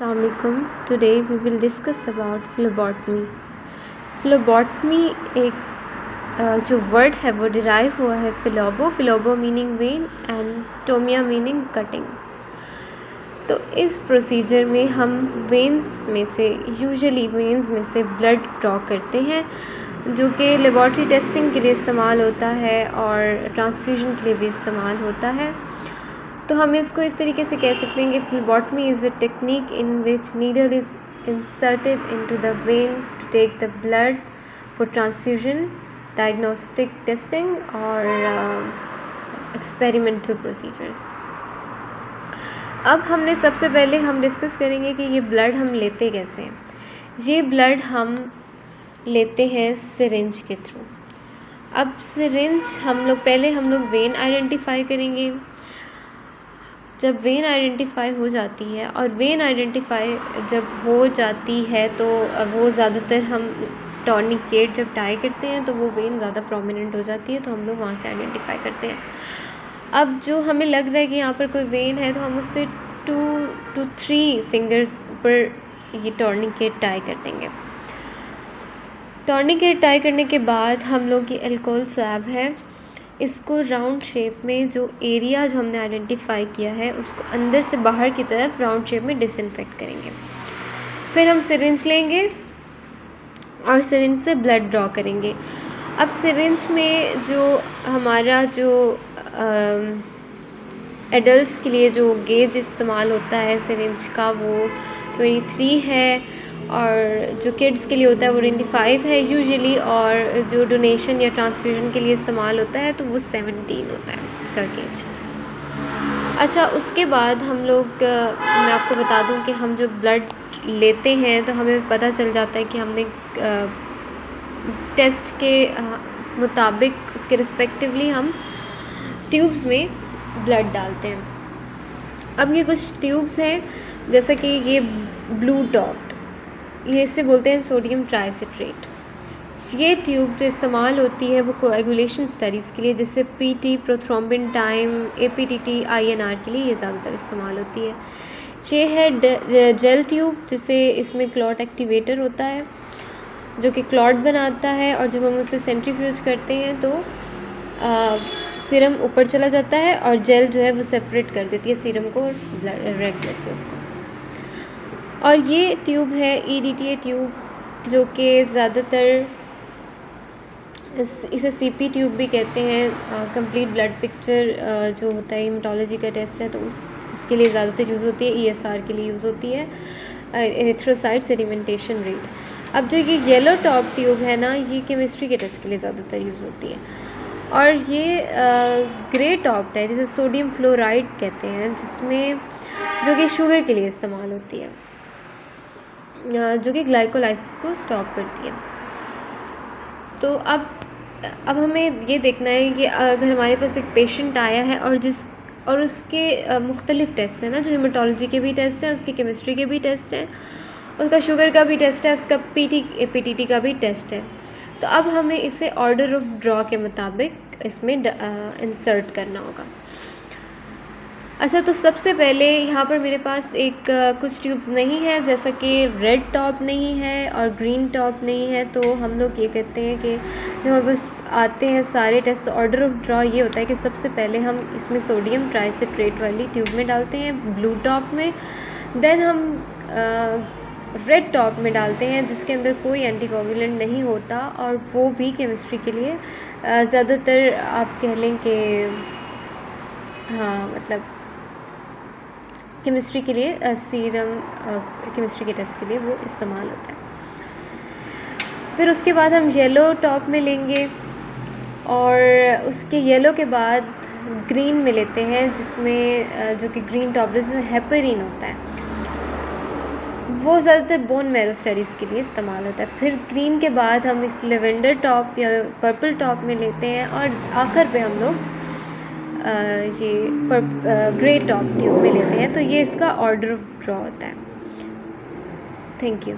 Assalamualaikum. Today we will discuss about phlebotomy. Phlebotomy एक जो word है वो डिराइव हुआ है phlebo meaning vein and tomia meaning cutting. तो इस प्रोसीजर में हम यूजुअली वेन्स में से ब्लड ड्रॉ करते हैं, जो कि लेबॉर्ट्री टेस्टिंग के लिए इस्तेमाल होता है और ट्रांसफ्यूजन के लिए भी इस्तेमाल होता है। तो हम इसको इस तरीके से कह सकते हैं कि phlebotomy is a technique in which needle is inserted into the vein to take the blood for transfusion, diagnostic testing और एक्सपेरिमेंटल प्रोसीजर्स। अब सबसे पहले हम डिस्कस करेंगे कि ये ब्लड हम लेते कैसे हैं। ये ब्लड हम लेते हैं सिरिंज के थ्रू। अब सिरिंज हम लोग वेन आइडेंटिफाई करेंगे। जब वेन आइडेंटिफाई हो जाती है और वेन आइडेंटिफाई जब हो जाती है तो वो ज़्यादातर हम टॉर्निकेट जब टाई करते हैं तो वो वेन ज़्यादा प्रोमिनेंट हो जाती है, तो हम लोग वहाँ से आइडेंटिफाई करते हैं। अब जो हमें लग रहा है कि यहाँ पर कोई वेन है तो हम उससे 2 to 3 फिंगर्स पर ये टॉर्निकेट टाई कर देंगे। टॉर्निकेट टाई करने के बाद हम लोग ये अल्कोहल स्वैब है, इसको राउंड शेप में जो एरिया जो हमने आइडेंटिफाई किया है उसको अंदर से बाहर की तरफ राउंड शेप में डिसइंफेक्ट करेंगे। फिर हम सिरिंज लेंगे और सिरिंज से ब्लड ड्रॉ करेंगे। अब सिरिंज में जो हमारा एडल्ट्स के लिए जो गेज इस्तेमाल होता है सिरिंज का वो 23 है, और जो किड्स के लिए होता है वो 25 है यूजुअली, और जो डोनेशन या ट्रांसफ्यूजन के लिए इस्तेमाल होता है तो वो 17 होता है का गेज। अच्छा, उसके बाद मैं आपको बता दूं कि हम जो ब्लड लेते हैं तो हमें पता चल जाता है कि हमने टेस्ट के मुताबिक उसके रिस्पेक्टिवली हम ट्यूब्स में ब्लड डालते हैं। अब ये कुछ ट्यूब्स हैं, जैसा कि ये ब्लू डॉट, ये इसे बोलते हैं सोडियम ट्राइसिट्रेट। ये ट्यूब जो इस्तेमाल होती है वो कोएगुलेशन स्टडीज़ के लिए, जैसे PT, prothrombin time, APTT, INR के लिए ये ज़्यादातर इस्तेमाल होती है। ये है जेल ट्यूब, जिसे इसमें क्लॉट एक्टिवेटर होता है जो कि क्लॉट बनाता है, और जब हम उसे सेंट्रीफ्यूज करते हैं तो सीरम ऊपर चला जाता है और जेल जो है वो सेपरेट कर देती है सीरम को रेड ब्लड सेल्स को। और ये ट्यूब है ईडीटीए ट्यूब, जो कि ज़्यादातर इसे सीपी ट्यूब भी कहते हैं। कंप्लीट ब्लड पिक्चर जो होता है हेमेटोलॉजी का टेस्ट है तो उसके लिए ज़्यादातर यूज़ होती है। ईएसआर के लिए यूज़ होती है, एरिथ्रोसाइट सेडिमेंटेशन रेट। अब जो ये येलो टॉप ट्यूब है ना, ये केमिस्ट्री के टेस्ट के लिए ज़्यादातर यूज़ होती है। और ये ग्रे टॉप है जिसे सोडियम फ्लोराइड कहते हैं, जिसमें जो कि शुगर के लिए इस्तेमाल होती है, जो कि ग्लाइकोलाइसिस को स्टॉप करती है। तो अब हमें ये देखना है कि अगर हमारे पास एक पेशेंट आया है और उसके मुख्तलिफ़ टेस्ट हैं ना, जो हेमेटोलॉजी के भी टेस्ट हैं, उसके केमिस्ट्री के भी टेस्ट हैं, उसका शुगर का भी टेस्ट है, उसका पीटीटी का भी टेस्ट है। तो अब हमें इसे ऑर्डर ऑफ ड्रॉ के मुताबिक इसमें इंसर्ट करना होगा। अच्छा, तो सबसे पहले यहाँ पर मेरे पास कुछ ट्यूब्स नहीं है, जैसा कि रेड टॉप नहीं है और ग्रीन टॉप नहीं है। तो हम लोग ये कहते हैं कि जब हमारे पास आते हैं सारे टेस्ट, तो ऑर्डर ऑफ ड्रॉ ये होता है कि सबसे पहले हम इसमें सोडियम ट्राइसिट्रेट वाली ट्यूब में डालते हैं ब्लू टॉप में, देन हम रेड टॉप में डालते हैं जिसके अंदर कोई एंटीकोगुलेंट नहीं होता, और वो भी केमिस्ट्री के लिए ज़्यादातर आप कह लें कि हाँ, मतलब केमिस्ट्री के लिए सीरम केमिस्ट्री के टेस्ट के लिए वो इस्तेमाल होता है। फिर उसके बाद हम येलो टॉप में लेंगे, और उसके येलो के बाद ग्रीन में लेते हैं, जिसमें जो कि ग्रीन टॉप जिसमें हेपरिन होता है, वो ज़्यादातर बोन मैरो स्टडीज़ के लिए इस्तेमाल होता है। फिर ग्रीन के बाद हम इस लेवेंडर टॉप या पर्पल टॉप में लेते हैं, और आखिर पे हम लोग ये ग्रे टॉप ट्यूब में लेते हैं। तो ये इसका ऑर्डर ऑफ ड्रॉ होता है। Thank you.